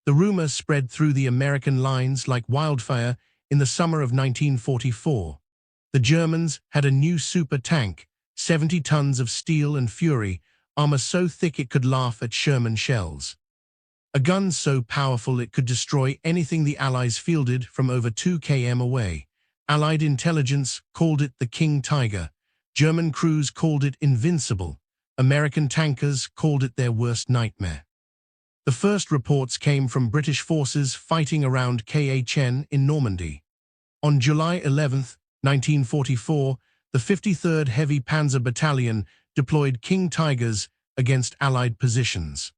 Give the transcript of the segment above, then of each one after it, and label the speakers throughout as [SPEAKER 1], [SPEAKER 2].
[SPEAKER 1] The rumor spread through the American lines like wildfire in the summer of 1944. The Germans had a new super tank, 70 tons of steel and fury, armor so thick it could laugh at Sherman shells. A gun so powerful it could destroy anything the Allies fielded from over 2 km away. Allied intelligence called it the King Tiger. German crews called it invincible. American tankers called it their worst nightmare. The first reports came from British forces fighting around Khn in Normandy. On July 11, 1944, the 53rd Heavy Panzer Battalion deployed King Tigers against Allied positions.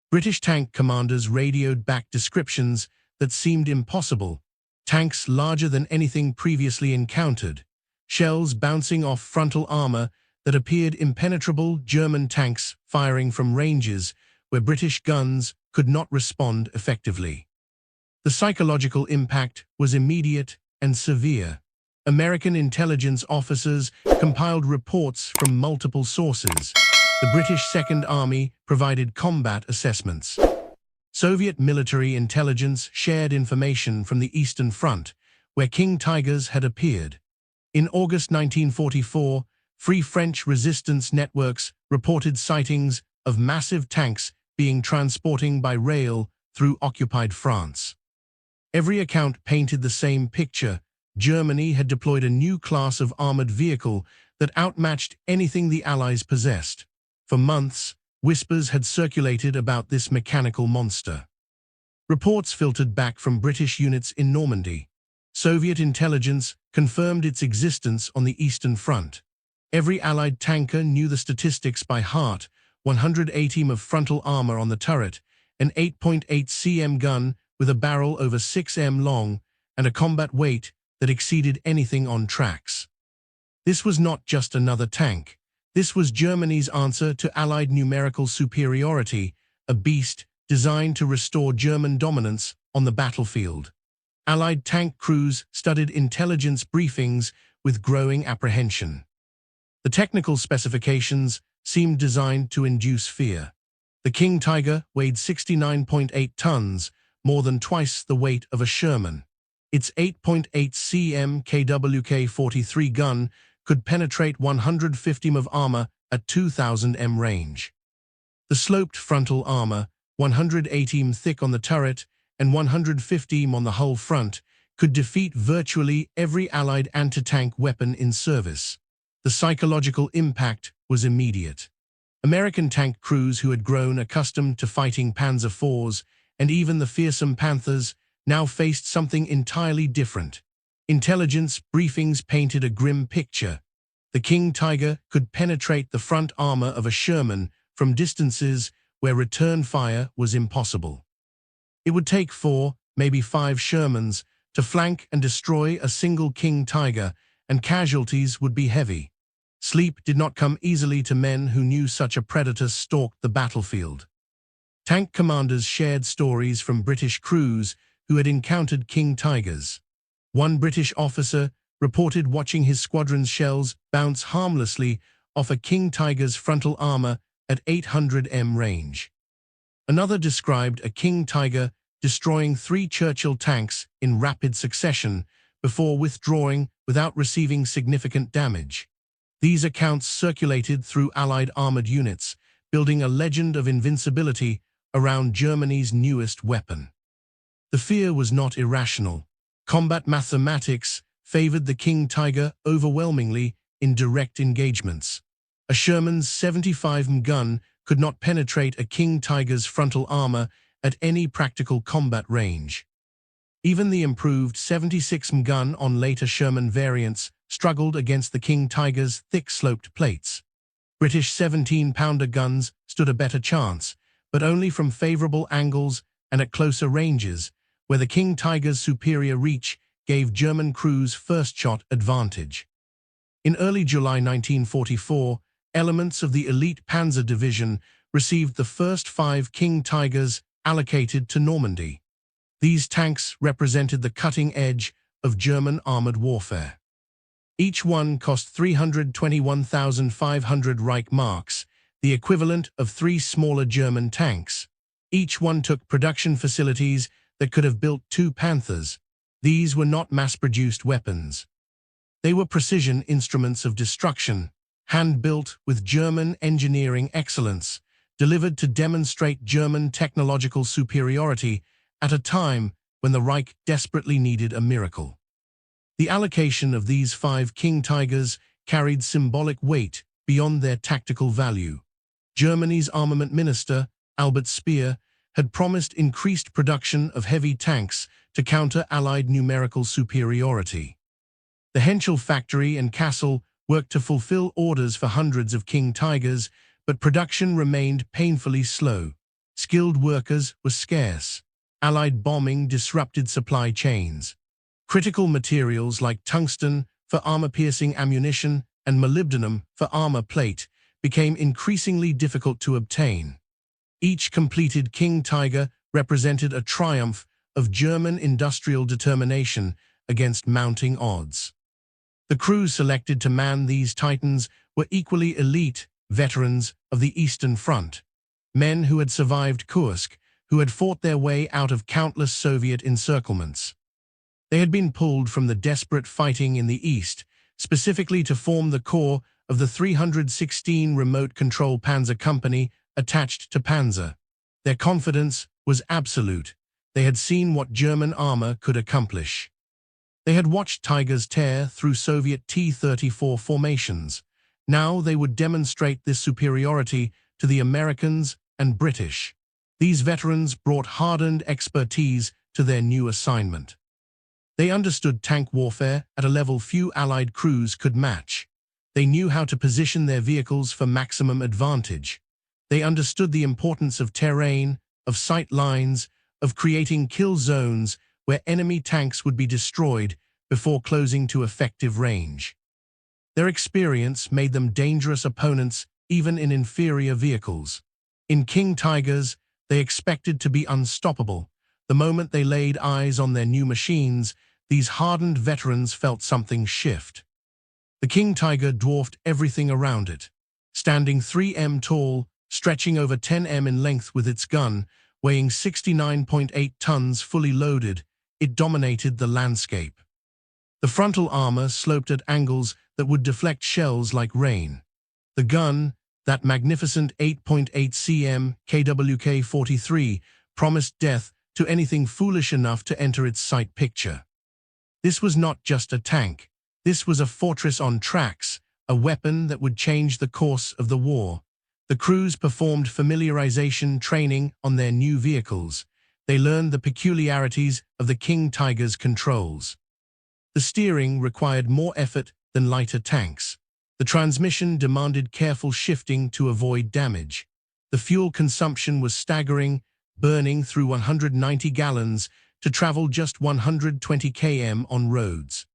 [SPEAKER 1] British tank commanders radioed back descriptions that seemed impossible. Tanks larger than anything previously encountered, shells bouncing off frontal armor that appeared impenetrable, German tanks firing from ranges where British guns could not respond effectively. The psychological impact was immediate and severe. American intelligence officers compiled reports from multiple sources. The British Second Army provided combat assessments. Soviet military intelligence shared information from the Eastern Front, where King Tigers had appeared. In August 1944, Free French resistance networks reported sightings of massive tanks being transported by rail through occupied France. Every account painted the same picture. Germany had deployed a new class of armored vehicle that outmatched anything the Allies possessed. For months, whispers had circulated about this mechanical monster. Reports filtered back from British units in Normandy. Soviet intelligence confirmed its existence on the Eastern Front. Every Allied tanker knew the statistics by heart: 180 mm of frontal armor on the turret, an 8.8 cm gun with a barrel over 6 m long, and a combat weight that exceeded anything on tracks. This was not just another tank. This was Germany's answer to Allied numerical superiority, a beast designed to restore German dominance on the battlefield. Allied tank crews studied intelligence briefings with growing apprehension. The technical specifications seemed designed to induce fear. The King Tiger weighed 69.8 tons, more than twice the weight of a Sherman. Its 8.8 cm KWK-43 gun could penetrate 150 mm of armor at 2,000 m range. The sloped frontal armor, 180 mm thick on the turret and 150 mm on the hull front, could defeat virtually every Allied anti-tank weapon in service. The psychological impact was immediate. American tank crews who had grown accustomed to fighting Panzer IVs and even the fearsome Panthers now faced something entirely different. Intelligence briefings painted a grim picture. The King Tiger could penetrate the front armor of a Sherman from distances where return fire was impossible. It would take 4, maybe 5 Shermans to flank and destroy a single King Tiger, and casualties would be heavy. Sleep did not come easily to men who knew such a predator stalked the battlefield. Tank commanders shared stories from British crews who had encountered King Tigers. One British officer reported watching his squadron's shells bounce harmlessly off a King Tiger's frontal armor at 800 m range. Another described a King Tiger destroying 3 Churchill tanks in rapid succession before withdrawing without receiving significant damage. These accounts circulated through Allied armored units, building a legend of invincibility around Germany's newest weapon. The fear was not irrational. Combat mathematics favored the King Tiger overwhelmingly in direct engagements. A Sherman's 75 mm gun could not penetrate a King Tiger's frontal armor at any practical combat range. Even the improved 76 mm gun on later Sherman variants struggled against the King Tiger's thick sloped plates. British 17-pounder guns stood a better chance, but only from favorable angles and at closer ranges, where the King Tiger's superior reach gave German crews first-shot advantage. In early July 1944, elements of the elite Panzer Division received the first 5 King Tigers allocated to Normandy. These tanks represented the cutting edge of German armored warfare. Each one cost 321,500 Reich marks, the equivalent of 3 smaller German tanks. Each one took production facilities that could have built two Panthers. These were not mass-produced weapons. They were precision instruments of destruction, hand-built with German engineering excellence, delivered to demonstrate German technological superiority at a time when the Reich desperately needed a miracle. The allocation of these 5 King Tigers carried symbolic weight beyond their tactical value. Germany's armament minister, Albert Speer, had promised increased production of heavy tanks to counter Allied numerical superiority. The Henschel factory and Kassel worked to fulfill orders for hundreds of King Tigers, but production remained painfully slow. Skilled workers were scarce. Allied bombing disrupted supply chains. Critical materials like tungsten for armor-piercing ammunition and molybdenum for armor plate became increasingly difficult to obtain. Each completed King Tiger represented a triumph of German industrial determination against mounting odds. The crews selected to man these Titans were equally elite veterans of the Eastern Front, men who had survived Kursk, who had fought their way out of countless Soviet encirclements. They had been pulled from the desperate fighting in the East, specifically to form the core of the 316 Remote Control Panzer Company attached to Panzer. Their confidence was absolute. They had seen what German armor could accomplish. They had watched Tigers tear through Soviet T-34 formations. Now they would demonstrate this superiority to the Americans and British. These veterans brought hardened expertise to their new assignment. They understood tank warfare at a level few Allied crews could match. They knew how to position their vehicles for maximum advantage. They understood the importance of terrain, of sight lines, of creating kill zones where enemy tanks would be destroyed before closing to effective range. Their experience made them dangerous opponents even in inferior vehicles. In King Tigers, they expected to be unstoppable. The moment they laid eyes on their new machines, these hardened veterans felt something shift. The King Tiger dwarfed everything around it. Standing 3 m tall, stretching over 10 m in length with its gun, weighing 69.8 tons fully loaded, it dominated the landscape. The frontal armor sloped at angles that would deflect shells like rain. The gun, that magnificent 8.8 cm KWK-43, promised death to anything foolish enough to enter its sight picture. This was not just a tank. This was a fortress on tracks, a weapon that would change the course of the war. The crews performed familiarization training on their new vehicles. They learned the peculiarities of the King Tiger's controls. The steering required more effort than lighter tanks. The transmission demanded careful shifting to avoid damage. The fuel consumption was staggering, burning through 190 gallons to travel just 120 km on roads.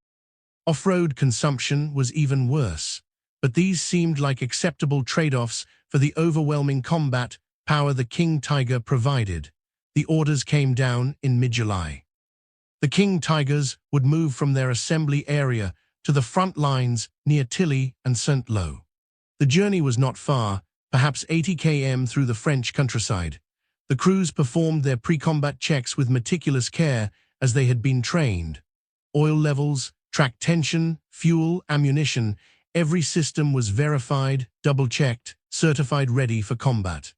[SPEAKER 1] Off-road consumption was even worse, but these seemed like acceptable trade-offs for the overwhelming combat power the King Tiger provided. The orders came down in mid-July. The King Tigers would move from their assembly area to the front lines near Tilly and Saint-Lô. The journey was not far, perhaps 80 km through the French countryside. The crews performed their pre-combat checks with meticulous care as they had been trained. Oil levels, track tension, fuel, ammunition, every system was verified, double-checked, certified ready for combat.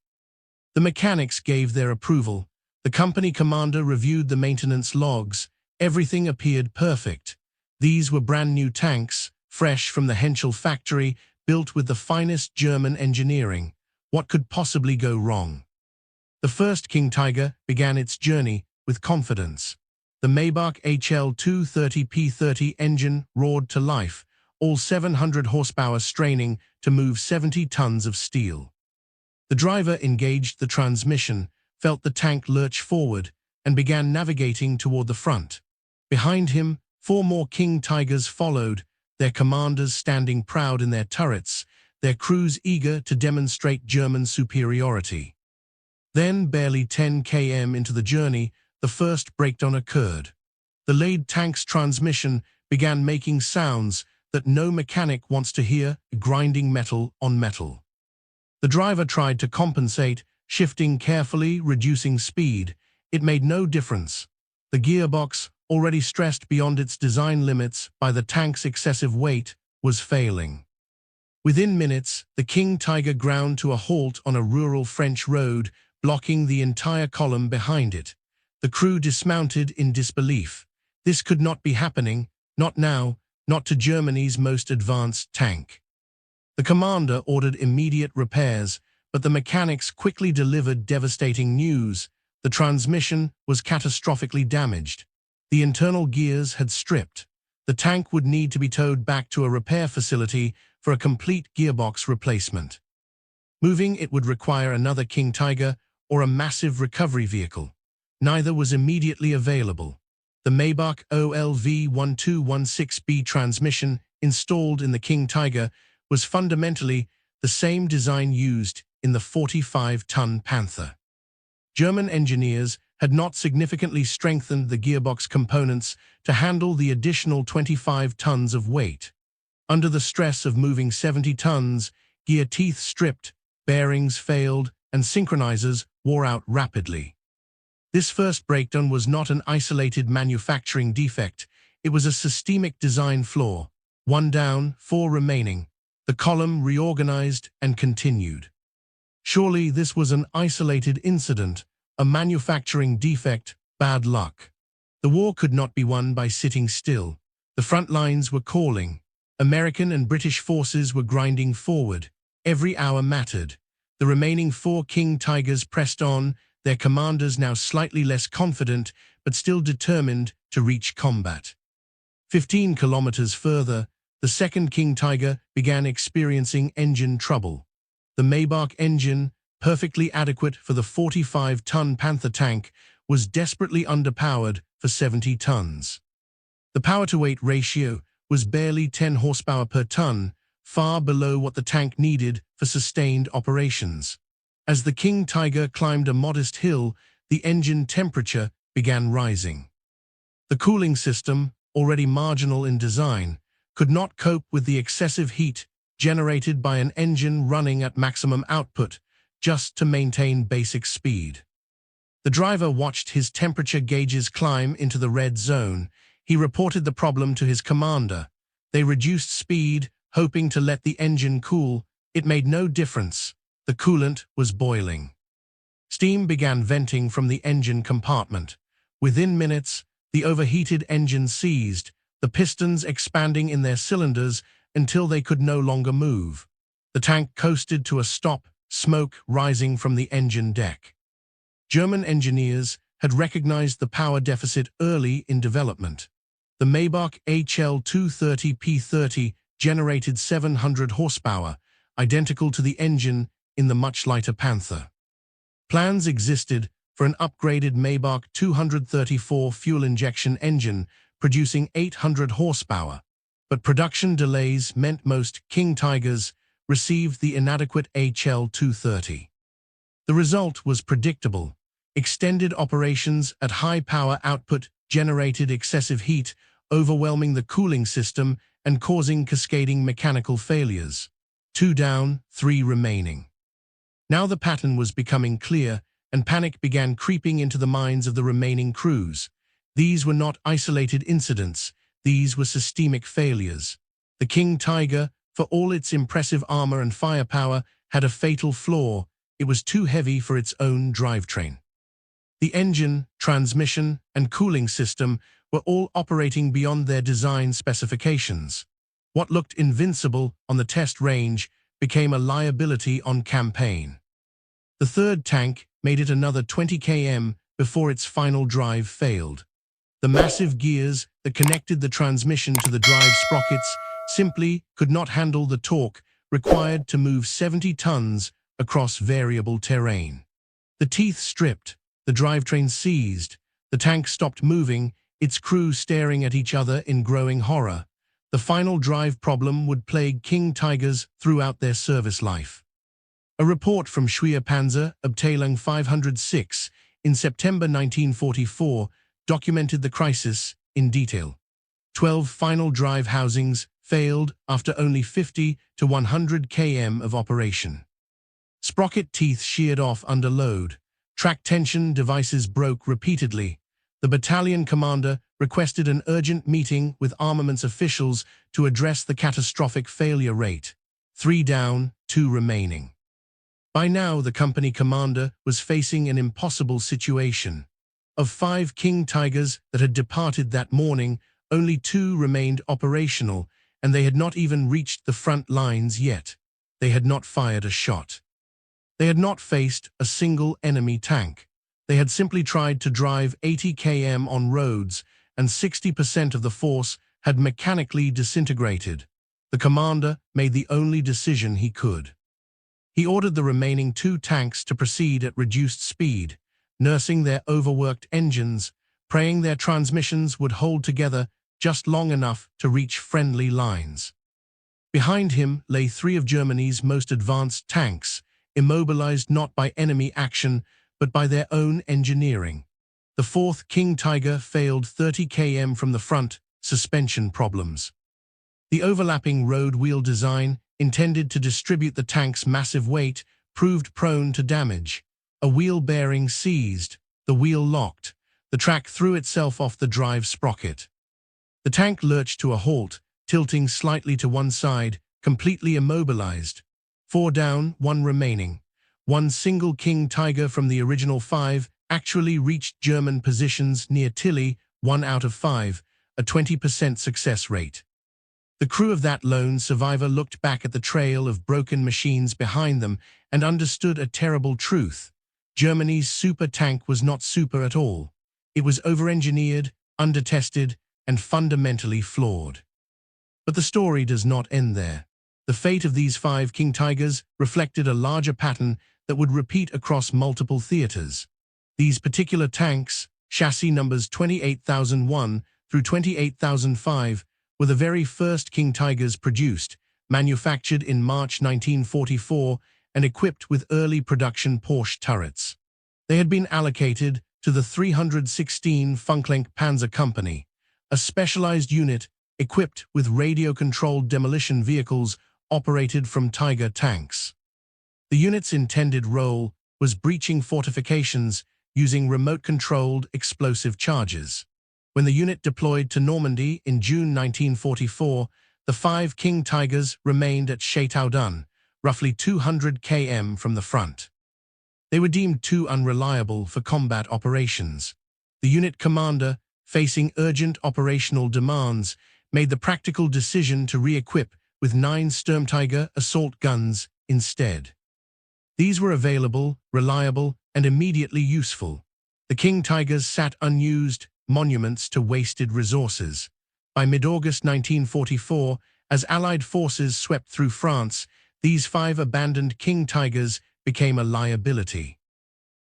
[SPEAKER 1] The mechanics gave their approval. The company commander reviewed the maintenance logs. Everything appeared perfect. These were brand new tanks, fresh from the Henschel factory, built with the finest German engineering. What could possibly go wrong? The first King Tiger began its journey with confidence. The Maybach HL230P30 engine roared to life, all 700 horsepower straining to move 70 tons of steel. The driver engaged the transmission, felt the tank lurch forward, and began navigating toward the front. Behind him, 4 more King Tigers followed, their commanders standing proud in their turrets, their crews eager to demonstrate German superiority. Then, barely 10 km into the journey, the first breakdown occurred. The laid tank's transmission began making sounds that no mechanic wants to hear, grinding metal on metal. The driver tried to compensate, shifting carefully, reducing speed. It made no difference. The gearbox, already stressed beyond its design limits by the tank's excessive weight, was failing. Within minutes, the King Tiger ground to a halt on a rural French road, blocking the entire column behind it. The crew dismounted in disbelief. This could not be happening, not now, not to Germany's most advanced tank. The commander ordered immediate repairs, but the mechanics quickly delivered devastating news. The transmission was catastrophically damaged. The internal gears had stripped. The tank would need to be towed back to a repair facility for a complete gearbox replacement. Moving it would require another King Tiger or a massive recovery vehicle. Neither was immediately available. The Maybach OLV-1216B transmission installed in the King Tiger was fundamentally the same design used in the 45-ton Panther. German engineers had not significantly strengthened the gearbox components to handle the additional 25 tons of weight. Under the stress of moving 70 tons, gear teeth stripped, bearings failed, and synchronizers wore out rapidly. This first breakdown was not an isolated manufacturing defect, it was a systemic design flaw. 1 down, 4 remaining. The column reorganized and continued. Surely this was an isolated incident, a manufacturing defect, bad luck. The war could not be won by sitting still. The front lines were calling. American and British forces were grinding forward. Every hour mattered. The remaining 4 King Tigers pressed on, their commanders now slightly less confident, but still determined to reach combat. 15 kilometers further, the second King Tiger began experiencing engine trouble. The Maybach engine, perfectly adequate for the 45-ton Panther tank, was desperately underpowered for 70 tons. The power-to-weight ratio was barely 10 horsepower per ton, far below what the tank needed for sustained operations. As the King Tiger climbed a modest hill, the engine temperature began rising. The cooling system, already marginal in design, could not cope with the excessive heat generated by an engine running at maximum output just to maintain basic speed. The driver watched his temperature gauges climb into the red zone. He reported the problem to his commander. They reduced speed, hoping to let the engine cool. It made no difference. The coolant was boiling. Steam began venting from the engine compartment. Within minutes, the overheated engine seized, the pistons expanding in their cylinders until they could no longer move. The tank coasted to a stop, smoke rising from the engine deck. German engineers had recognized the power deficit early in development. The Maybach HL230P30 generated 700 horsepower, identical to the engine in the much lighter Panther. Plans existed for an upgraded Maybach 234 fuel injection engine producing 800 horsepower, but production delays meant most King Tigers received the inadequate HL230. The result was predictable. Extended operations at high power output generated excessive heat, overwhelming the cooling system and causing cascading mechanical failures. 2 down, 3 remaining. Now the pattern was becoming clear, and panic began creeping into the minds of the remaining crews. These were not isolated incidents, these were systemic failures. The King Tiger, for all its impressive armor and firepower, had a fatal flaw. It was too heavy for its own drivetrain. The engine, transmission, and cooling system were all operating beyond their design specifications. What looked invincible on the test range became a liability on campaign. The third tank made it another 20 km before its final drive failed. The massive gears that connected the transmission to the drive sprockets simply could not handle the torque required to move 70 tons across variable terrain. The teeth stripped, the drivetrain seized, the tank stopped moving, its crew staring at each other in growing horror. The final drive problem would plague King Tigers throughout their service life. A report from Panzer Abteilung 506 in September 1944 documented the crisis in detail. 12 final drive housings failed after only 50 to 100 km of operation. Sprocket teeth sheared off under load. Track tension devices broke repeatedly. The battalion commander requested an urgent meeting with armaments officials to address the catastrophic failure rate. 3 down, 2 remaining. By now, the company commander was facing an impossible situation. Of 5 King Tigers that had departed that morning, only 2 remained operational, and they had not even reached the front lines yet. They had not fired a shot. They had not faced a single enemy tank. They had simply tried to drive 80 km on roads, and 60% of the force had mechanically disintegrated. The commander made the only decision he could. He ordered the remaining 2 tanks to proceed at reduced speed, nursing their overworked engines, praying their transmissions would hold together just long enough to reach friendly lines. Behind him lay 3 of Germany's most advanced tanks, immobilized not by enemy action, but by their own engineering. The 4th King Tiger failed 30 km from the front, suspension problems. The overlapping road wheel design, intended to distribute the tank's massive weight, proved prone to damage. A wheel bearing seized, the wheel locked. The track threw itself off the drive sprocket. The tank lurched to a halt, tilting slightly to one side, completely immobilized. 4 down, 1 remaining. 1 single King Tiger from the original 5 actually reached German positions near Tilly, 1 out of 5, a 20% success rate. The crew of that lone survivor looked back at the trail of broken machines behind them and understood a terrible truth. Germany's super tank was not super at all. It was over-engineered, undertested, and fundamentally flawed. But the story does not end there. The fate of these 5 King Tigers reflected a larger pattern that would repeat across multiple theaters. These particular tanks, chassis numbers 28,001 through 28,005, were the very first King Tigers produced, manufactured in March 1944 and equipped with early production Porsche turrets. They had been allocated to the 316 Funklenk Panzer Company, a specialized unit equipped with radio-controlled demolition vehicles operated from Tiger tanks. The unit's intended role was breaching fortifications using remote-controlled explosive charges. When the unit deployed to Normandy in June 1944, the 5 King Tigers remained at Chateaudun, roughly 200 km from the front. They were deemed too unreliable for combat operations. The unit commander, facing urgent operational demands, made the practical decision to re-equip with 9 Sturmtiger assault guns instead. These were available, reliable, and immediately useful. The King Tigers sat unused, monuments to wasted resources. By mid-August 1944, as Allied forces swept through France, these 5 abandoned King Tigers became a liability.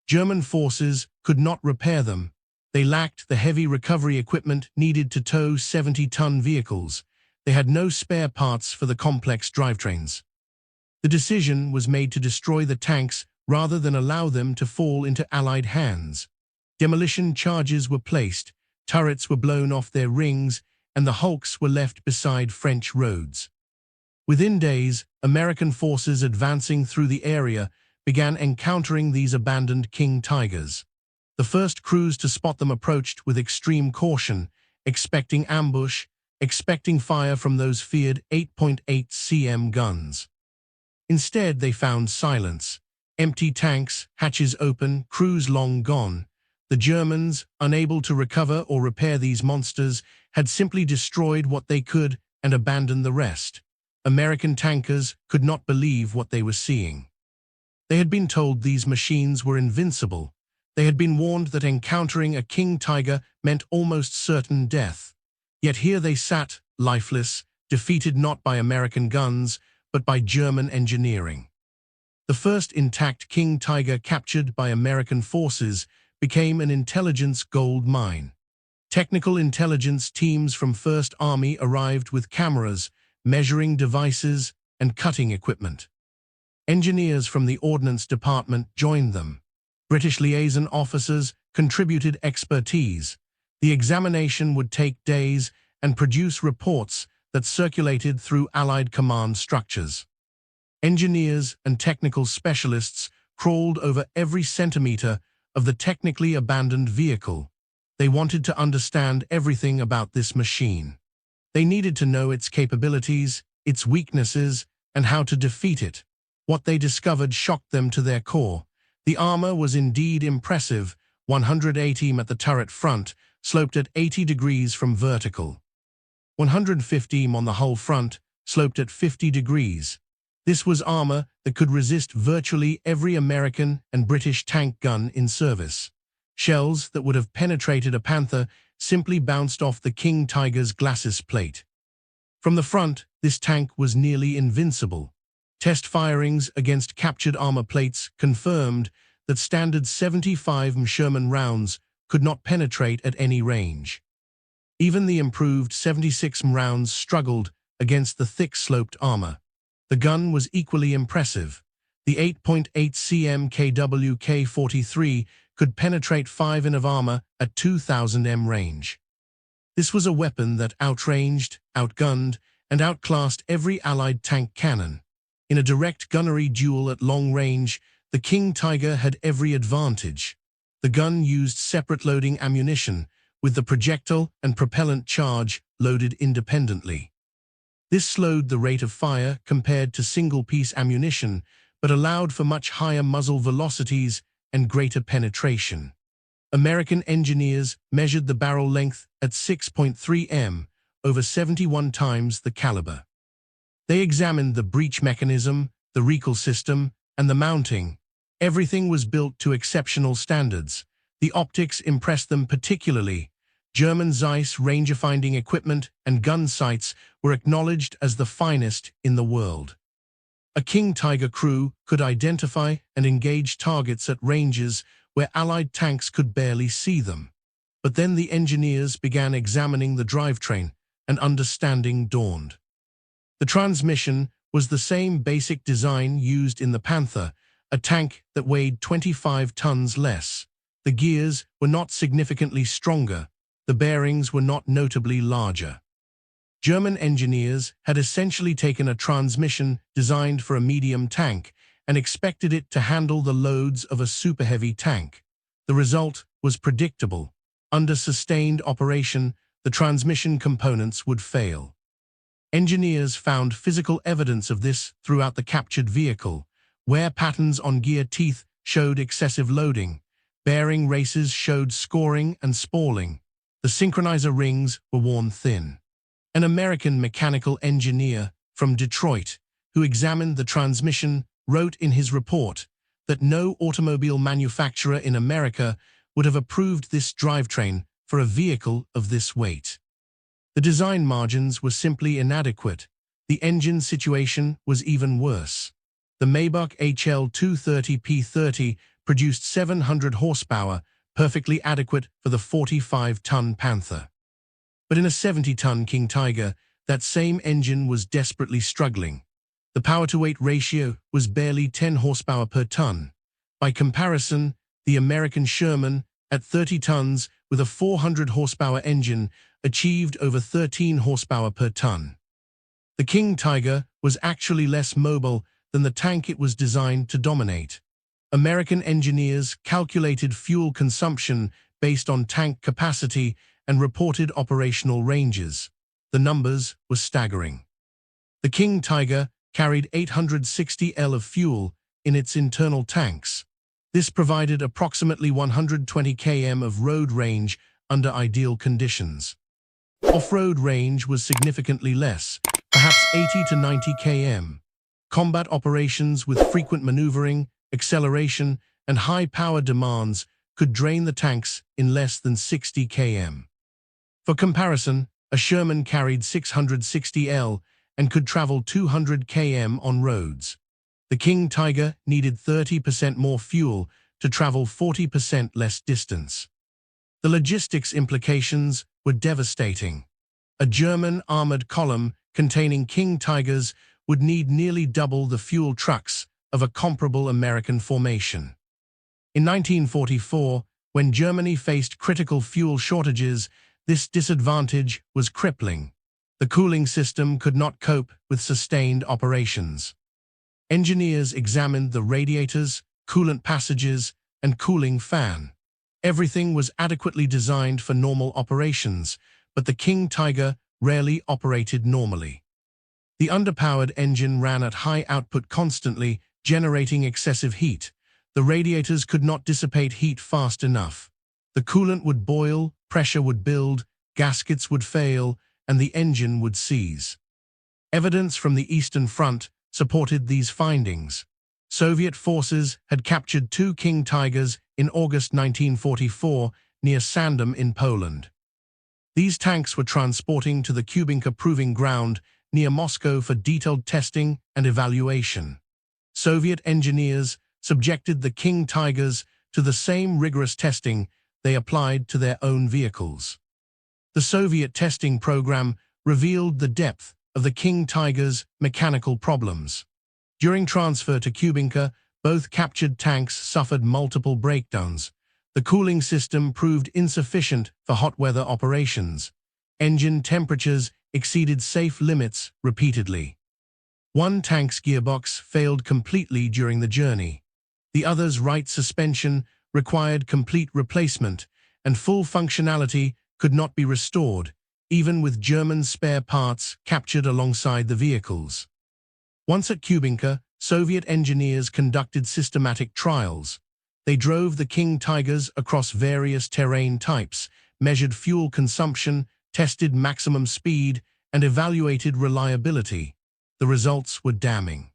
[SPEAKER 1] German forces could not repair them. They lacked the heavy recovery equipment needed to tow 70-ton vehicles. They had no spare parts for the complex drivetrains. The decision was made to destroy the tanks rather than allow them to fall into Allied hands. Demolition charges were placed, turrets were blown off their rings, and the hulks were left beside French roads. Within days, American forces advancing through the area began encountering these abandoned King Tigers. The first crews to spot them approached with extreme caution, expecting ambush, expecting fire from those feared 8.8 cm guns. Instead, they found silence. Empty tanks, hatches open, crews long gone. The Germans, unable to recover or repair these monsters, had simply destroyed what they could and abandoned the rest. American tankers could not believe what they were seeing. They had been told these machines were invincible. They had been warned that encountering a King Tiger meant almost certain death. Yet here they sat, lifeless, defeated not by American guns, but by German engineering. The first intact King Tiger captured by American forces became an intelligence gold mine. Technical intelligence teams from First Army arrived with cameras, measuring devices, and cutting equipment. Engineers from the Ordnance Department joined them. British liaison officers contributed expertise. The examination would take days and produce reports that circulated through Allied command structures. Engineers and technical specialists crawled over every centimeter of the technically abandoned vehicle. They wanted to understand everything about this machine. They needed to know its capabilities, its weaknesses, and how to defeat it. What they discovered shocked them to their core. The armor was indeed impressive. 180 m at the turret front, sloped at 80 degrees from vertical. 150 m on the hull front, sloped at 50 degrees. This was armor that could resist virtually every American and British tank gun in service. Shells that would have penetrated a Panther simply bounced off the King Tiger's glacis plate. From the front, this tank was nearly invincible. Test firings against captured armor plates confirmed that standard 75 Sherman rounds could not penetrate at any range. Even the improved 76 rounds struggled against the thick-sloped armor. The gun was equally impressive. The 8.8 cm KWK-43 could penetrate 5 in of armor at 2,000 m range. This was a weapon that outranged, outgunned, and outclassed every Allied tank cannon. In a direct gunnery duel at long range, the King Tiger had every advantage. The gun used separate loading ammunition, with the projectile and propellant charge loaded independently. This slowed the rate of fire compared to single-piece ammunition, but allowed for much higher muzzle velocities and greater penetration. American engineers measured the barrel length at 6.3 m, over 71 times the caliber. They examined the breech mechanism, the recoil system, and the mounting. Everything was built to exceptional standards. The optics impressed them particularly. German Zeiss range-finding equipment and gun sights were acknowledged as the finest in the world. A King Tiger crew could identify and engage targets at ranges where Allied tanks could barely see them. But then the engineers began examining the drivetrain, and understanding dawned. The transmission was the same basic design used in the Panther, a tank that weighed 25 tons less. The gears were not significantly stronger. The bearings were not notably larger. German engineers had essentially taken a transmission designed for a medium tank and expected it to handle the loads of a super-heavy tank. The result was predictable. Under sustained operation, the transmission components would fail. Engineers found physical evidence of this throughout the captured vehicle. Wear patterns on gear teeth showed excessive loading. Bearing races showed scoring and spalling. The synchronizer rings were worn thin. An American mechanical engineer from Detroit, who examined the transmission, wrote in his report that no automobile manufacturer in America would have approved this drivetrain for a vehicle of this weight. The design margins were simply inadequate. The engine situation was even worse. The Maybach HL230P30 produced 700 horsepower, perfectly adequate for the 45-ton Panther. But in a 70-ton King Tiger, that same engine was desperately struggling. The power-to-weight ratio was barely 10 horsepower per ton. By comparison, the American Sherman, at 30 tons with a 400-horsepower engine, achieved over 13 horsepower per ton. The King Tiger was actually less mobile than the tank it was designed to dominate. American engineers calculated fuel consumption based on tank capacity and reported operational ranges. The numbers were staggering. The King Tiger carried 860 L of fuel in its internal tanks. This provided approximately 120 km of road range under ideal conditions. Off-road range was significantly less, perhaps 80 to 90 km. Combat operations with frequent maneuvering, acceleration, and high power demands could drain the tanks in less than 60 km. For comparison, a Sherman carried 660 L and could travel 200 km on roads. The King Tiger needed 30% more fuel to travel 40% less distance. The logistics implications were devastating. A German armored column containing King Tigers would need nearly double the fuel trucks of a comparable American formation. In 1944, when Germany faced critical fuel shortages, this disadvantage was crippling. The cooling system could not cope with sustained operations. Engineers examined the radiators, coolant passages, and cooling fan. Everything was adequately designed for normal operations, but the King Tiger rarely operated normally. The underpowered engine ran at high output constantly, generating excessive heat. The radiators could not dissipate heat fast enough. The coolant would boil, pressure would build, gaskets would fail, and the engine would seize. Evidence from the Eastern Front supported these findings. Soviet forces had captured 2 King Tigers in August 1944 near Sandom in Poland. These tanks were transporting to the Kubinka Proving Ground near Moscow for detailed testing and evaluation. Soviet engineers subjected the King Tigers to the same rigorous testing they applied to their own vehicles. The Soviet testing program revealed the depth of the King Tiger's mechanical problems. During transfer to Kubinka, both captured tanks suffered multiple breakdowns. The cooling system proved insufficient for hot weather operations. Engine temperatures exceeded safe limits repeatedly. One tank's gearbox failed completely during the journey. The other's right suspension required complete replacement, and full functionality could not be restored, even with German spare parts captured alongside the vehicles. Once at Kubinka, Soviet engineers conducted systematic trials. They drove the King Tigers across various terrain types, measured fuel consumption, tested maximum speed, and evaluated reliability. The results were damning.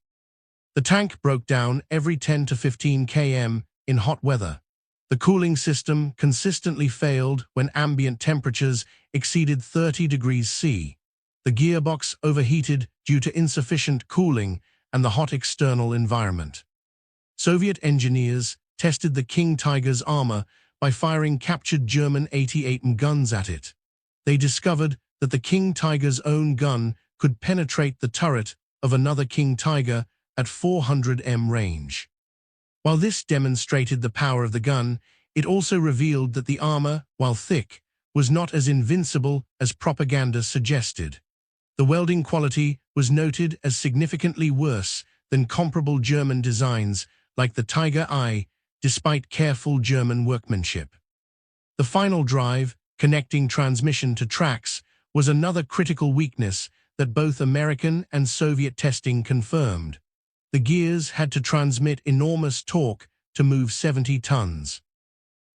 [SPEAKER 1] The tank broke down every 10 to 15 km in hot weather. The cooling system consistently failed when ambient temperatures exceeded 30 degrees C. The gearbox overheated due to insufficient cooling and the hot external environment. Soviet engineers tested the King Tiger's armor by firing captured German 88mm guns at it. They discovered that the King Tiger's own gun could penetrate the turret of another King Tiger at 400 m range. While this demonstrated the power of the gun, it also revealed that the armor, while thick, was not as invincible as propaganda suggested. The welding quality was noted as significantly worse than comparable German designs like the Tiger I, despite careful German workmanship. The final drive, connecting transmission to tracks, was another critical weakness that both American and Soviet testing confirmed. The gears had to transmit enormous torque to move 70 tons.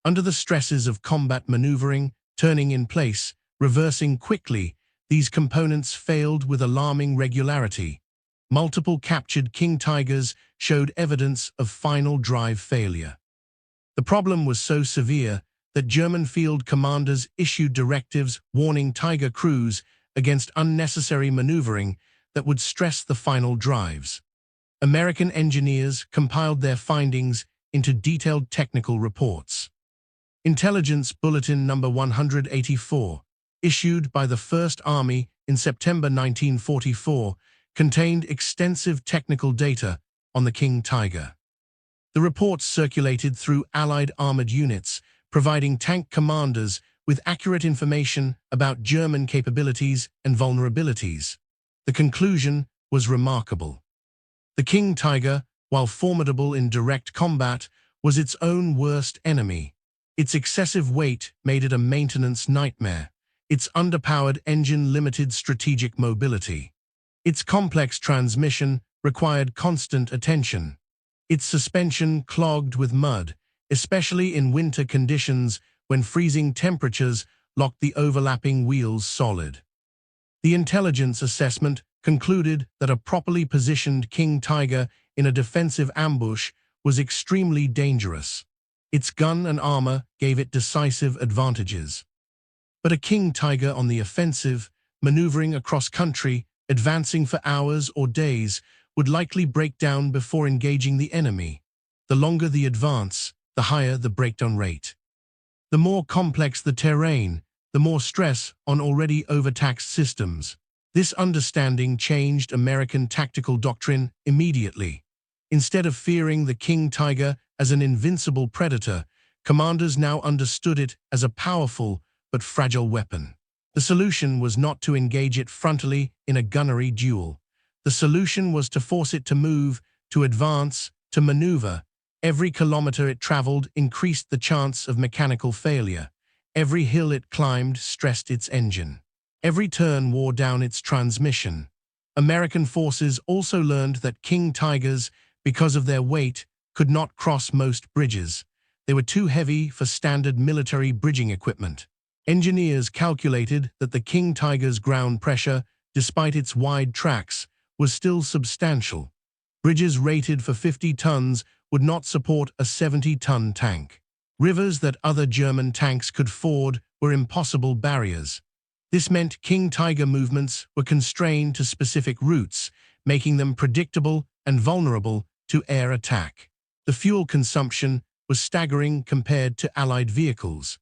[SPEAKER 1] Under the stresses of combat maneuvering, turning in place, reversing quickly, these components failed with alarming regularity. Multiple captured King Tigers showed evidence of final drive failure. The problem was so severe that German field commanders issued directives warning Tiger crews against unnecessary maneuvering that would stress the final drives. American engineers compiled their findings into detailed technical reports. Intelligence Bulletin No. 184, issued by the First Army in September 1944, contained extensive technical data on the King Tiger. The reports circulated through Allied armored units, providing tank commanders with accurate information about German capabilities and vulnerabilities. The conclusion was remarkable. The King Tiger, while formidable in direct combat, was its own worst enemy. Its excessive weight made it a maintenance nightmare. Its underpowered engine limited strategic mobility. Its complex transmission required constant attention. Its suspension clogged with mud, especially in winter conditions when freezing temperatures locked the overlapping wheels solid. The intelligence assessment concluded that a properly positioned King Tiger in a defensive ambush was extremely dangerous. Its gun and armor gave it decisive advantages. But a King Tiger on the offensive, maneuvering across country, advancing for hours or days, would likely break down before engaging the enemy. The longer the advance, the higher the breakdown rate. The more complex the terrain, the more stress on already overtaxed systems. This understanding changed American tactical doctrine immediately. Instead of fearing the King Tiger as an invincible predator, commanders now understood it as a powerful but fragile weapon. The solution was not to engage it frontally in a gunnery duel. The solution was to force it to move to advance, to maneuver. Every kilometer it traveled increased the chance of mechanical failure. Every hill it climbed stressed its engine. Every turn wore down its transmission. American forces also learned that King Tigers, because of their weight, could not cross most bridges. They were too heavy for standard military bridging equipment. Engineers calculated that the King Tiger's ground pressure, despite its wide tracks, was still substantial. Bridges rated for 50 tons would not support a 70-ton tank. Rivers that other German tanks could ford were impossible barriers. This meant King Tiger movements were constrained to specific routes, making them predictable and vulnerable to air attack. The fuel consumption was staggering compared to Allied vehicles.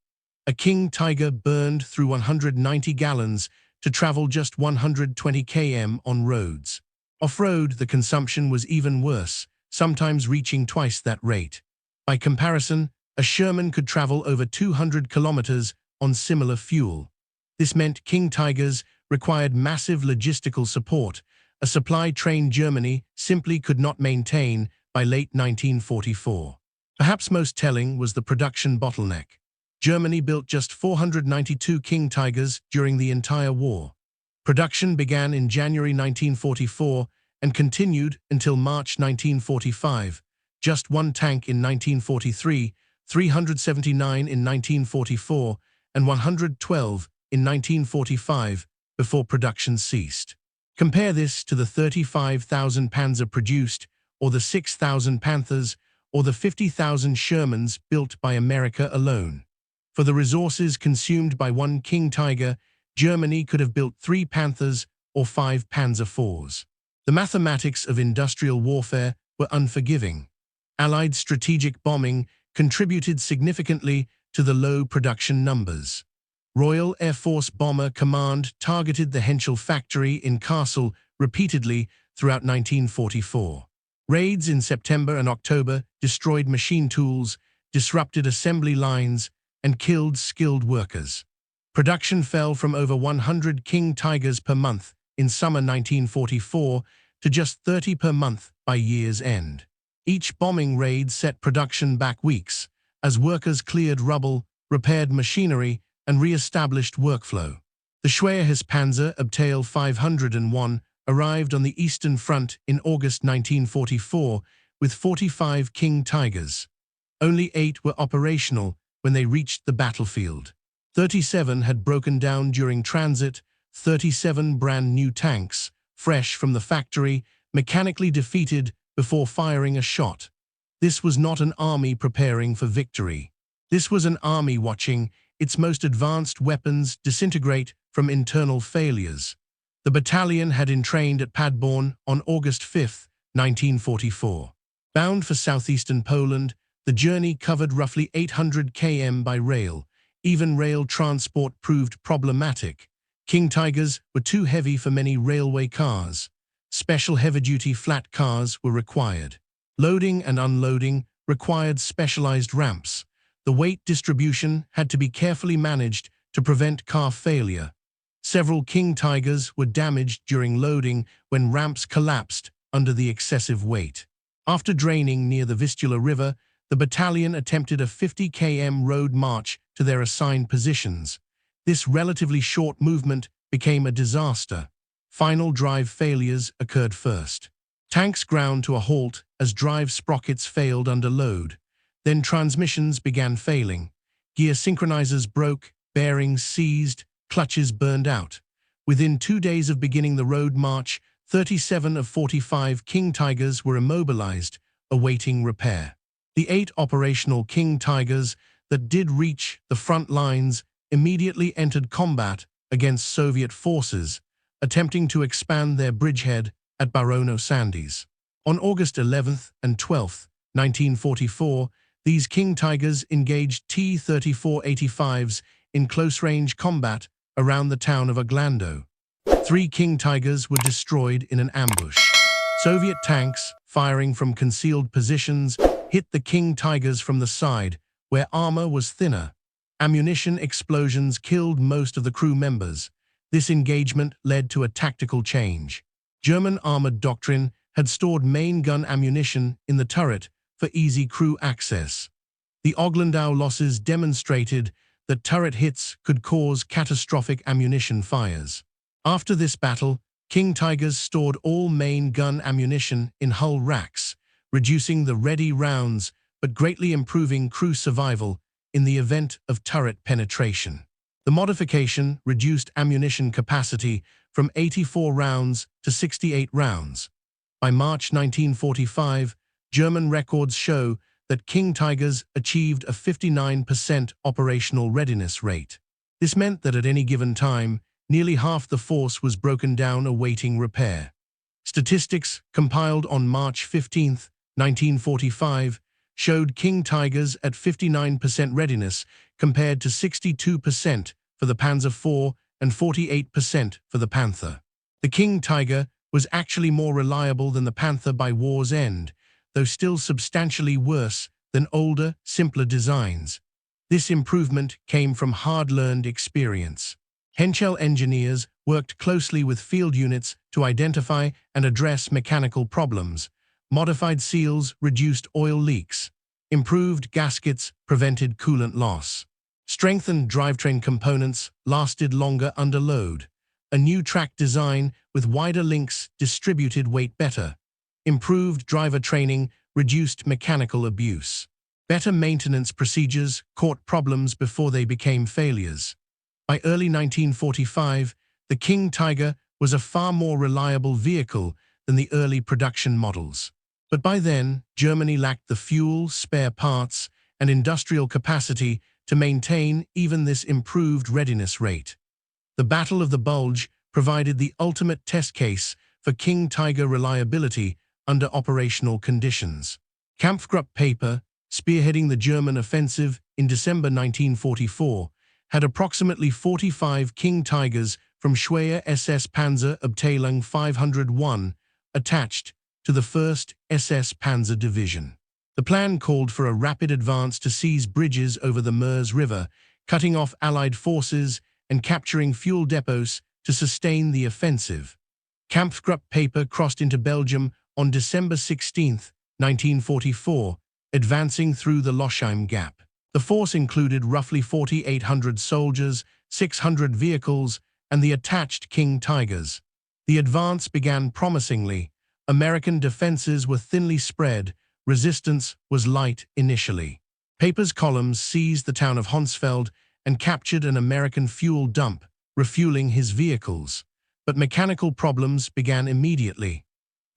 [SPEAKER 1] A King Tiger burned through 190 gallons to travel just 120 km on roads. Off-road, the consumption was even worse, sometimes reaching twice that rate. By comparison, a Sherman could travel over 200 kilometers on similar fuel. This meant King Tigers required massive logistical support, a supply train Germany simply could not maintain by late 1944. Perhaps most telling was the production bottleneck. Germany built just 492 King Tigers during the entire war. Production began in January 1944 and continued until March 1945. Just one tank in 1943, 379 in 1944, and 112 in 1945 before production ceased. Compare this to the 35,000 Panzer produced, or the 6,000 Panthers, or the 50,000 Shermans built by America alone. For the resources consumed by one King Tiger, Germany could have built 3 Panthers or 5 Panzer IVs. The mathematics of industrial warfare were unforgiving. Allied strategic bombing contributed significantly to the low production numbers. Royal Air Force Bomber Command targeted the Henschel factory in Kassel repeatedly throughout 1944. Raids in September and October destroyed machine tools, disrupted assembly lines, and killed skilled workers. Production fell from over 100 King Tigers per month in summer 1944 to just 30 per month by year's end. Each bombing raid set production back weeks, as workers cleared rubble, repaired machinery, and re-established workflow. The Schwerhespanzer Abteil 501 arrived on the Eastern Front in August 1944 with 45 King Tigers. Only 8 were operational when they reached the battlefield. 37 had broken down during transit, 37 brand new tanks, fresh from the factory, mechanically defeated before firing a shot. This was not an army preparing for victory. This was an army watching its most advanced weapons disintegrate from internal failures. The battalion had entrained at Paderborn on August 5, 1944. Bound for southeastern Poland, the journey covered roughly 800 km by rail. Even rail transport proved problematic. King Tigers were too heavy for many railway cars. Special heavy-duty flat cars were required. Loading and unloading required specialized ramps. The weight distribution had to be carefully managed to prevent car failure. Several King Tigers were damaged during loading when ramps collapsed under the excessive weight. After draining near the Vistula River, the battalion attempted a 50 km road march to their assigned positions. This relatively short movement became a disaster. Final drive failures occurred first. Tanks ground to a halt as drive sprockets failed under load. Then transmissions began failing. Gear synchronizers broke, bearings seized, clutches burned out. Within 2 days of beginning the road march, 37 of 45 King Tigers were immobilized, awaiting repair. The 8 operational King Tigers that did reach the front lines immediately entered combat against Soviet forces, attempting to expand their bridgehead at Barono Sandys. On August 11th and 12th, 1944, these King Tigers engaged T-34-85s in close-range combat around the town of Oglando. 3 King Tigers were destroyed in an ambush. Soviet tanks, firing from concealed positions, hit the King Tigers from the side, where armor was thinner. Ammunition explosions killed most of the crew members. This engagement led to a tactical change. German armored doctrine had stored main gun ammunition in the turret for easy crew access. The Oglandau losses demonstrated that turret hits could cause catastrophic ammunition fires. After this battle, King Tigers stored all main gun ammunition in hull racks, reducing the ready rounds but greatly improving crew survival in the event of turret penetration. The modification reduced ammunition capacity from 84 rounds to 68 rounds. By March 1945, German records show that King Tigers achieved a 59% operational readiness rate. This meant that at any given time, nearly half the force was broken down awaiting repair. Statistics compiled on March 15, 1945, showed King Tigers at 59% readiness compared to 62% for the Panzer IV and 48% for the Panther. The King Tiger was actually more reliable than the Panther by war's end, though still substantially worse than older, simpler designs. This improvement came from hard-learned experience. Henschel engineers worked closely with field units to identify and address mechanical problems. Modified seals reduced oil leaks. Improved gaskets prevented coolant loss. Strengthened drivetrain components lasted longer under load. A new track design with wider links distributed weight better. Improved driver training reduced mechanical abuse. Better maintenance procedures caught problems before they became failures. By early 1945, the King Tiger was a far more reliable vehicle than the early production models. But by then, Germany lacked the fuel, spare parts, and industrial capacity to maintain even this improved readiness rate. The Battle of the Bulge provided the ultimate test case for King Tiger reliability under operational conditions. Kampfgruppe paper, spearheading the German offensive in December 1944, had approximately 45 King Tigers from Schwer SS Panzerabteilung 501 attached to the 1st SS Panzer Division. The plan called for a rapid advance to seize bridges over the Meuse River, cutting off Allied forces and capturing fuel depots to sustain the offensive. Kampfgruppe paper crossed into Belgium on December 16, 1944, advancing through the Lochheim Gap. The force included roughly 4,800 soldiers, 600 vehicles, and the attached King Tigers. The advance began promisingly. American defenses were thinly spread. Resistance was light initially. Paper's columns seized the town of Honsfeld and captured an American fuel dump, refueling his vehicles. But mechanical problems began immediately.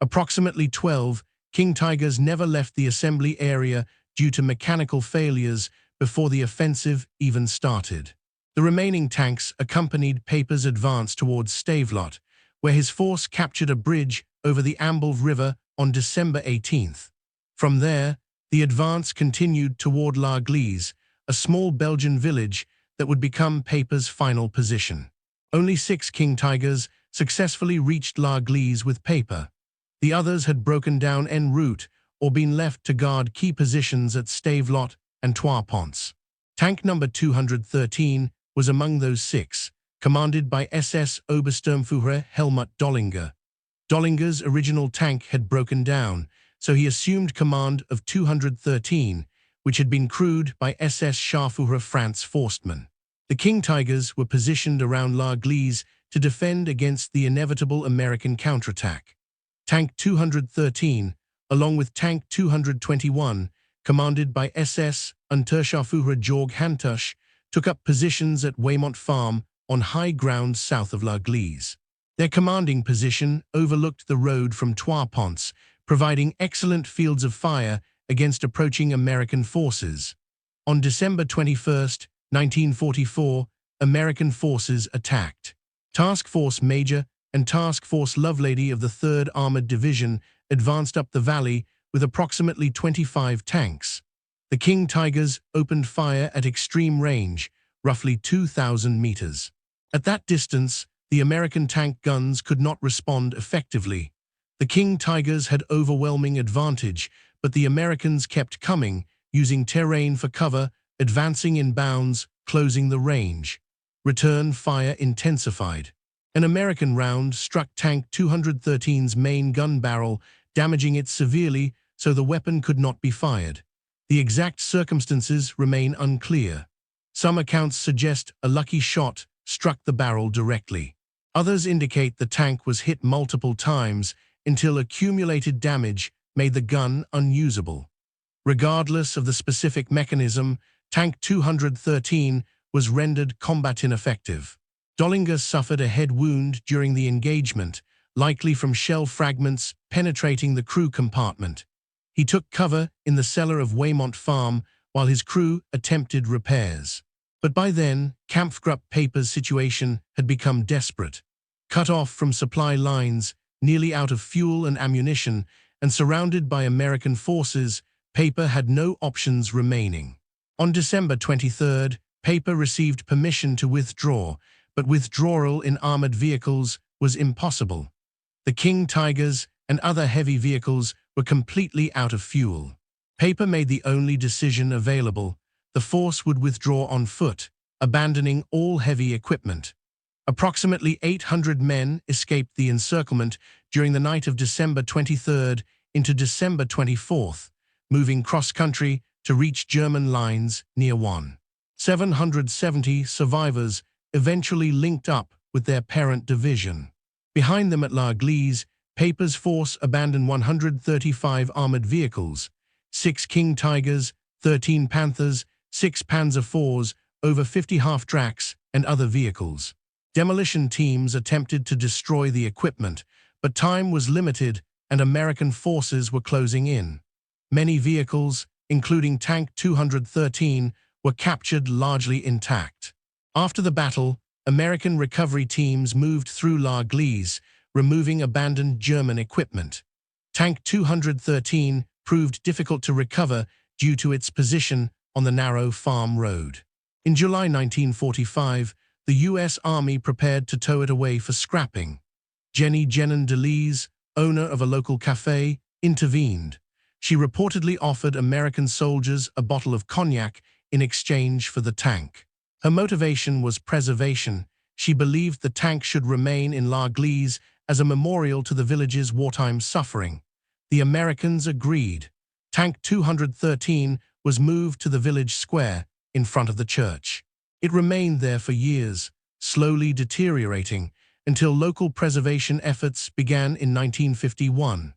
[SPEAKER 1] Approximately 12 King Tigers never left the assembly area due to mechanical failures before the offensive even started. The remaining tanks accompanied Paper's advance towards Stavelot, where his force captured a bridge over the Ambelve River on December 18th. From there, the advance continued toward L'Église, a small Belgian village that would become Paper's final position. Only 6 King Tigers successfully reached L'Église with Paper. The others had broken down en route or been left to guard key positions at Stavelot and Trois Ponts. Tank number 213 was among those 6, commanded by SS Obersturmführer Helmut Dollinger. Dollinger's original tank had broken down, so he assumed command of 213, which had been crewed by SS Scharführer Franz Forstmann. The King Tigers were positioned around L'Église to defend against the inevitable American counterattack. Tank 213, along with Tank 221, commanded by SS Unterscharführer Georg Hantusch, took up positions at Weymont Farm on high ground south of L'Église. Their commanding position overlooked the road from Trois Ponts, providing excellent fields of fire against approaching American forces. On December 21, 1944, American forces attacked. Task Force Major and Task Force Lovelady of the 3rd Armored Division advanced up the valley with approximately 25 tanks. The King Tigers opened fire at extreme range, roughly 2,000 meters. At that distance, the American tank guns could not respond effectively. The King Tigers had overwhelming advantage, but the Americans kept coming, using terrain for cover, advancing in bounds, closing the range. Return fire intensified. An American round struck Tank 213's main gun barrel, damaging it severely so the weapon could not be fired. The exact circumstances remain unclear. Some accounts suggest a lucky shot struck the barrel directly. Others indicate the tank was hit multiple times until accumulated damage made the gun unusable. Regardless of the specific mechanism, Tank 213 was rendered combat ineffective. Dollinger suffered a head wound during the engagement, likely from shell fragments penetrating the crew compartment. He took cover in the cellar of Waymont Farm while his crew attempted repairs. But by then, Kampfgruppe Paper's situation had become desperate. Cut off from supply lines, nearly out of fuel and ammunition, and surrounded by American forces, Paper had no options remaining. On December 23rd, Paper received permission to withdraw, but withdrawal in armored vehicles was impossible. The King Tigers and other heavy vehicles were completely out of fuel. Paper made the only decision available. The force would withdraw on foot, abandoning all heavy equipment. Approximately 800 men escaped the encirclement during the night of December 23rd into December 24th, moving cross-country to reach German lines near 770 survivors eventually linked up with their parent division. Behind them at La Gleize, Paper's force abandoned 135 armored vehicles, 6 King Tigers, 13 Panthers, 6 Panzer IVs, over 50 half-tracks, and other vehicles. Demolition teams attempted to destroy the equipment, but time was limited and American forces were closing in. Many vehicles, including Tank 213, were captured largely intact. After the battle, American recovery teams moved through La Gleize, removing abandoned German equipment. Tank 213 proved difficult to recover due to its position on the narrow farm road. In July 1945, the U.S. Army prepared to tow it away for scrapping. Jenny Jennen DeLees, owner of a local cafe, intervened. She reportedly offered American soldiers a bottle of cognac in exchange for the tank. Her motivation was preservation. She believed the tank should remain in La Gleize as a memorial to the village's wartime suffering. The Americans agreed. Tank 213 was moved to the village square in front of the church. It remained there for years, slowly deteriorating, until local preservation efforts began in 1951.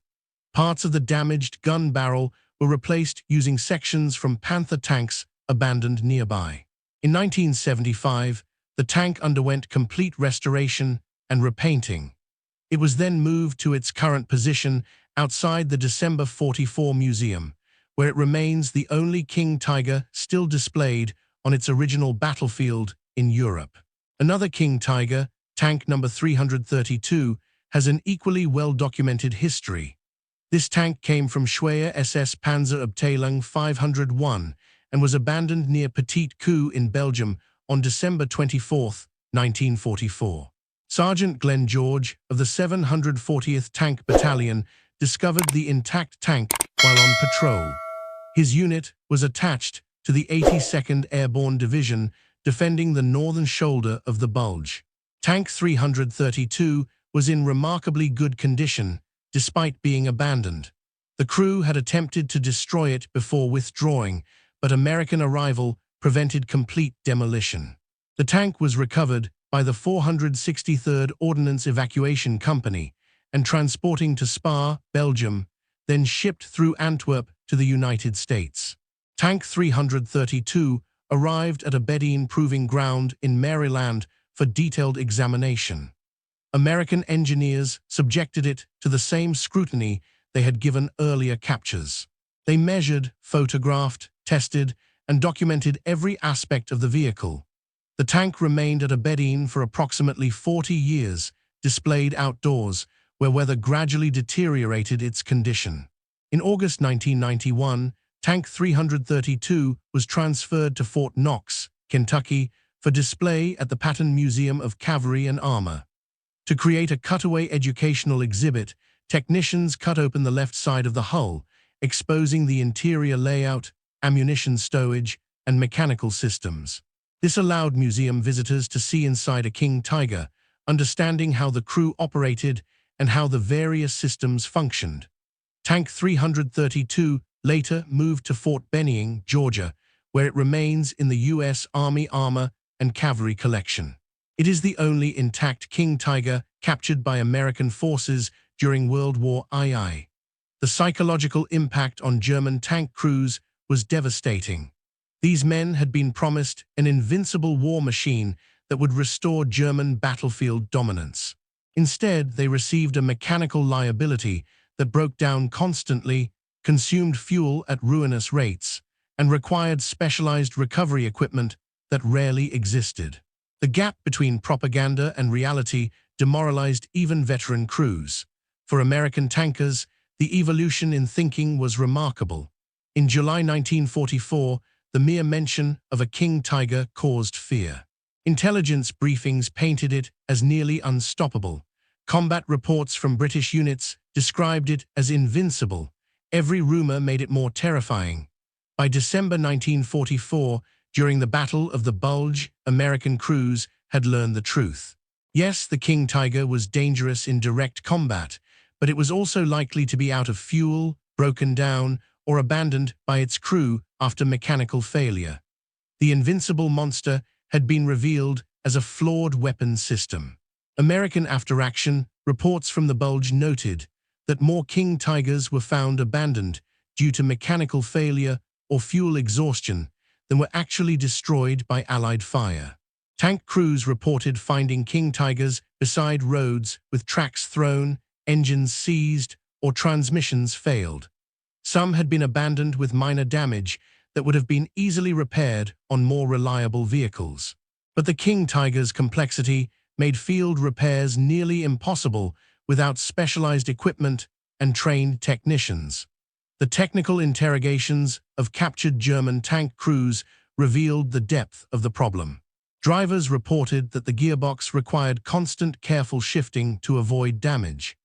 [SPEAKER 1] Parts of the damaged gun barrel were replaced using sections from Panther tanks abandoned nearby. In 1975, the tank underwent complete restoration and repainting. It was then moved to its current position outside the December 44 Museum, where it remains the only King Tiger still displayed on its original battlefield in Europe. Another King Tiger, Tank number 332, has an equally well-documented history. This tank came from Schweier SS Panzerabteilung 501 and was abandoned near Petit Coup in Belgium on December 24, 1944. Sergeant Glenn George of the 740th Tank Battalion discovered the intact tank while on patrol. His unit was attached to the 82nd Airborne Division, defending the northern shoulder of the Bulge. Tank 332 was in remarkably good condition, despite being abandoned. The crew had attempted to destroy it before withdrawing, but American arrival prevented complete demolition. The tank was recovered by the 463rd Ordnance Evacuation Company and transporting to Spa, Belgium, then shipped through Antwerp to the United States. Tank 332 arrived at Aberdeen Proving Ground in Maryland for detailed examination. American engineers subjected it to the same scrutiny they had given earlier captures. They measured, photographed, tested, and documented every aspect of the vehicle. The tank remained at Aberdeen for approximately 40 years, displayed outdoors, where weather gradually deteriorated its condition. In August 1991, Tank 332 was transferred to Fort Knox, Kentucky, for display at the Patton Museum of Cavalry and Armor. To create a cutaway educational exhibit, technicians cut open the left side of the hull, exposing the interior layout, ammunition stowage, and mechanical systems. This allowed museum visitors to see inside a King Tiger, understanding how the crew operated and how the various systems functioned. Tank 332 later moved to Fort Benning, Georgia, where it remains in the U.S. Army Armor and Cavalry Collection. It is the only intact King Tiger captured by American forces during World War II. The psychological impact on German tank crews was devastating. These men had been promised an invincible war machine that would restore German battlefield dominance. Instead, they received a mechanical liability that broke down constantly, consumed fuel at ruinous rates, and required specialized recovery equipment that rarely existed. The gap between propaganda and reality demoralized even veteran crews. For American tankers, the evolution in thinking was remarkable. In July 1944, the mere mention of a King Tiger caused fear. Intelligence briefings painted it as nearly unstoppable. Combat reports from British units described it as invincible. Every rumor made it more terrifying. By December 1944, during the Battle of the Bulge, American crews had learned the truth. Yes, the King Tiger was dangerous in direct combat, but it was also likely to be out of fuel, broken down, or abandoned by its crew after mechanical failure. The invincible monster had been revealed as a flawed weapons system. American after-action reports from the Bulge noted that more King Tigers were found abandoned due to mechanical failure or fuel exhaustion than were actually destroyed by Allied fire. Tank crews reported finding King Tigers beside roads with tracks thrown, engines seized, or transmissions failed. Some had been abandoned with minor damage that would have been easily repaired on more reliable vehicles. But the King Tiger's complexity made field repairs nearly impossible without specialized equipment and trained technicians. The technical interrogations of captured German tank crews revealed the depth of the problem. Drivers reported that the gearbox required constant careful shifting to avoid damage.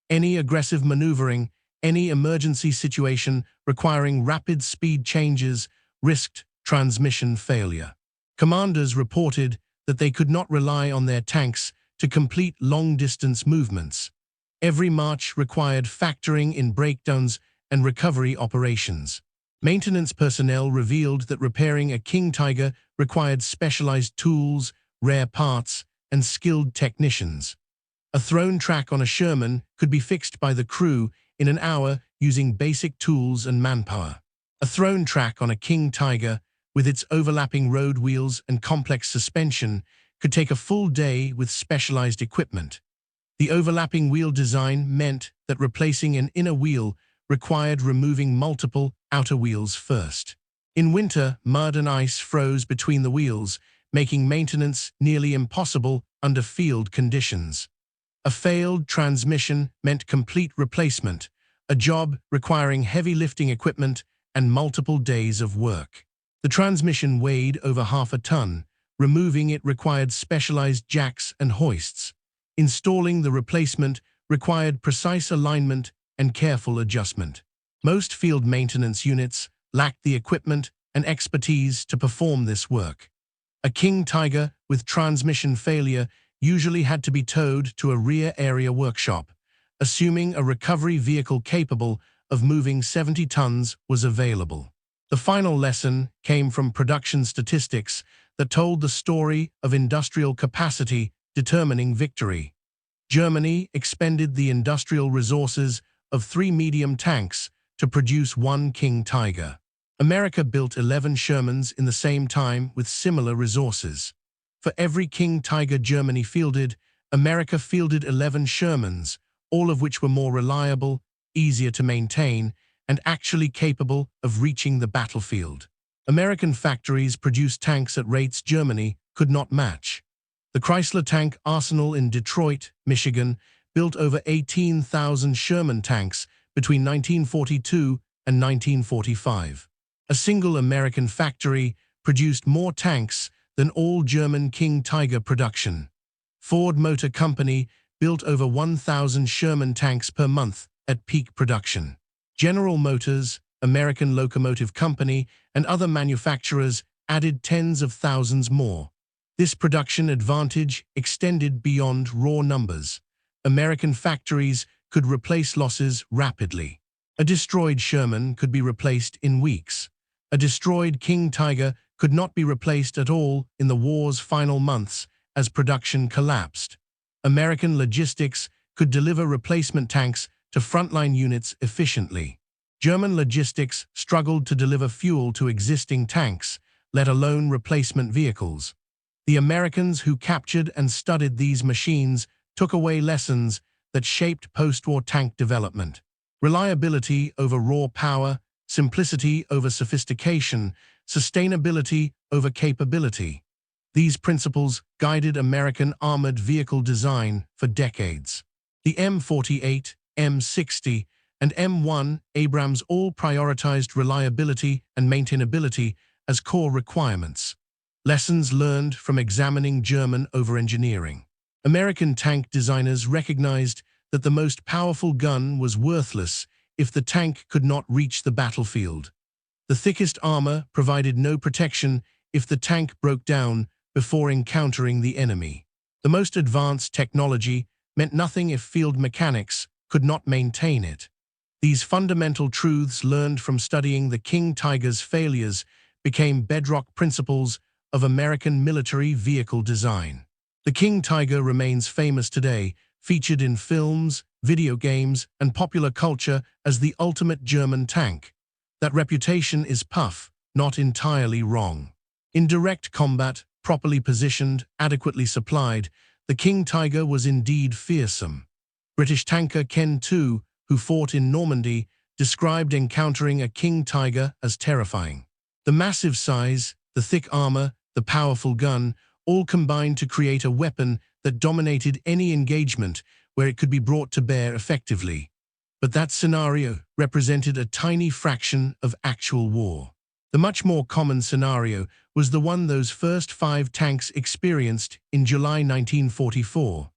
[SPEAKER 1] Any aggressive maneuvering, any emergency situation requiring rapid speed changes risked transmission failure. Commanders reported that they could not rely on their tanks to complete long-distance movements. Every march required factoring in breakdowns and recovery operations. Maintenance personnel revealed that repairing a King Tiger required specialized tools, rare parts, and skilled technicians. A thrown track on a Sherman could be fixed by the crew in an hour using basic tools and manpower. A thrown track on a King Tiger, with its overlapping road wheels and complex suspension, could take a full day with specialized equipment. The overlapping wheel design meant that replacing an inner wheel required removing multiple outer wheels first. In winter, mud and ice froze between the wheels, making maintenance nearly impossible under field conditions. A failed transmission meant complete replacement, a job requiring heavy lifting equipment and multiple days of work. The transmission weighed over half a ton. Removing it required specialized jacks and hoists. Installing the replacement required precise alignment and careful adjustment. Most field maintenance units lacked the equipment and expertise to perform this work. A King Tiger with transmission failure usually had to be towed to a rear area workshop, assuming a recovery vehicle capable of moving 70 tons was available. The final lesson came from production statistics that told the story of industrial capacity determining victory. Germany expended the industrial resources of 3 medium tanks to produce 1 King Tiger. America built 11 Shermans in the same time with similar resources. For every King Tiger Germany fielded, America fielded 11 Shermans, all of which were more reliable, easier to maintain, and actually capable of reaching the battlefield. American factories produced tanks at rates Germany could not match. The Chrysler Tank Arsenal in Detroit, Michigan, built over 18,000 Sherman tanks between 1942 and 1945. A single American factory produced more tanks than all German King Tiger production. Ford Motor Company built over 1,000 Sherman tanks per month at peak production. General Motors, American Locomotive Company, and other manufacturers added tens of thousands more. This production advantage extended beyond raw numbers. American factories could replace losses rapidly. A destroyed Sherman could be replaced in weeks. A destroyed King Tiger could not be replaced at all in the war's final months as production collapsed. American logistics could deliver replacement tanks to frontline units efficiently. German logistics struggled to deliver fuel to existing tanks, let alone replacement vehicles. The Americans who captured and studied these machines took away lessons that shaped post-war tank development. Reliability over raw power, simplicity over sophistication, sustainability over capability. These principles guided American armored vehicle design for decades. The M48, M60, and M1 Abrams all prioritized reliability and maintainability as core requirements. Lessons learned from examining German over-engineering. American tank designers recognized that the most powerful gun was worthless if the tank could not reach the battlefield. The thickest armor provided no protection if the tank broke down before encountering the enemy. The most advanced technology meant nothing if field mechanics could not maintain it. These fundamental truths learned from studying the King Tiger's failures became bedrock principles of American military vehicle design. The King Tiger remains famous today, featured in films, video games, and popular culture as the ultimate German tank. That reputation is puff, not entirely wrong. In direct combat, properly positioned, adequately supplied, the King Tiger was indeed fearsome. British tanker Ken II, who fought in Normandy, described encountering a King Tiger as terrifying. The massive size, the thick armor, the powerful gun, all combined to create a weapon that dominated any engagement where it could be brought to bear effectively. But that scenario represented a tiny fraction of actual war. The much more common scenario was the one those first 5 tanks experienced in July 1944.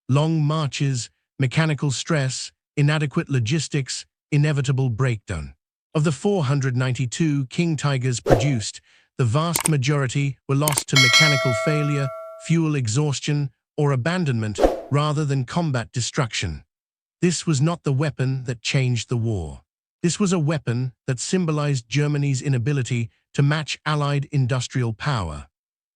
[SPEAKER 1] Long marches, mechanical stress, inadequate logistics, inevitable breakdown. Of the 492 King Tigers produced, the vast majority were lost to mechanical failure, fuel exhaustion, or abandonment rather than combat destruction. This was not the weapon that changed the war. This was a weapon that symbolized Germany's inability to match Allied industrial power.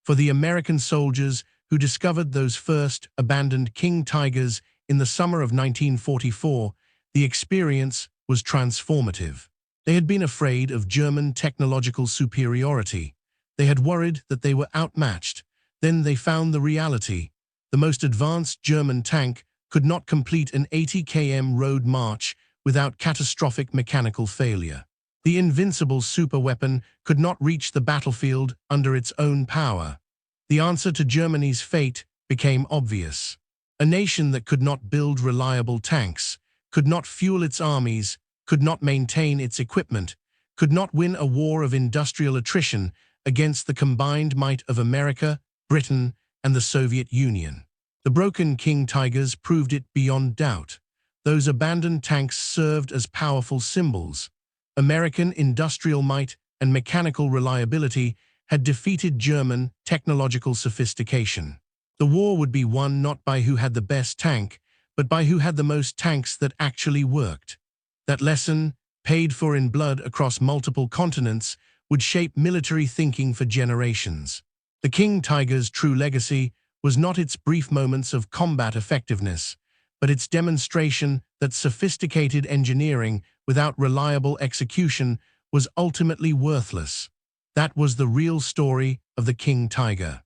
[SPEAKER 1] For the American soldiers who discovered those first abandoned King Tigers in the summer of 1944, the experience was transformative. They had been afraid of German technological superiority. They had worried that they were outmatched. Then they found the reality. The most advanced German tank could not complete an 80 km road march without catastrophic mechanical failure. The invincible superweapon could not reach the battlefield under its own power. The answer to Germany's fate became obvious. A nation that could not build reliable tanks, could not fuel its armies, could not maintain its equipment, could not win a war of industrial attrition against the combined might of America, Britain, and the Soviet Union. The broken King Tigers proved it beyond doubt. Those abandoned tanks served as powerful symbols. American industrial might and mechanical reliability had defeated German technological sophistication. The war would be won not by who had the best tank, but by who had the most tanks that actually worked. That lesson, paid for in blood across multiple continents, would shape military thinking for generations. The King Tiger's true legacy was not its brief moments of combat effectiveness, but its demonstration that sophisticated engineering without reliable execution was ultimately worthless. That was the real story of the King Tiger.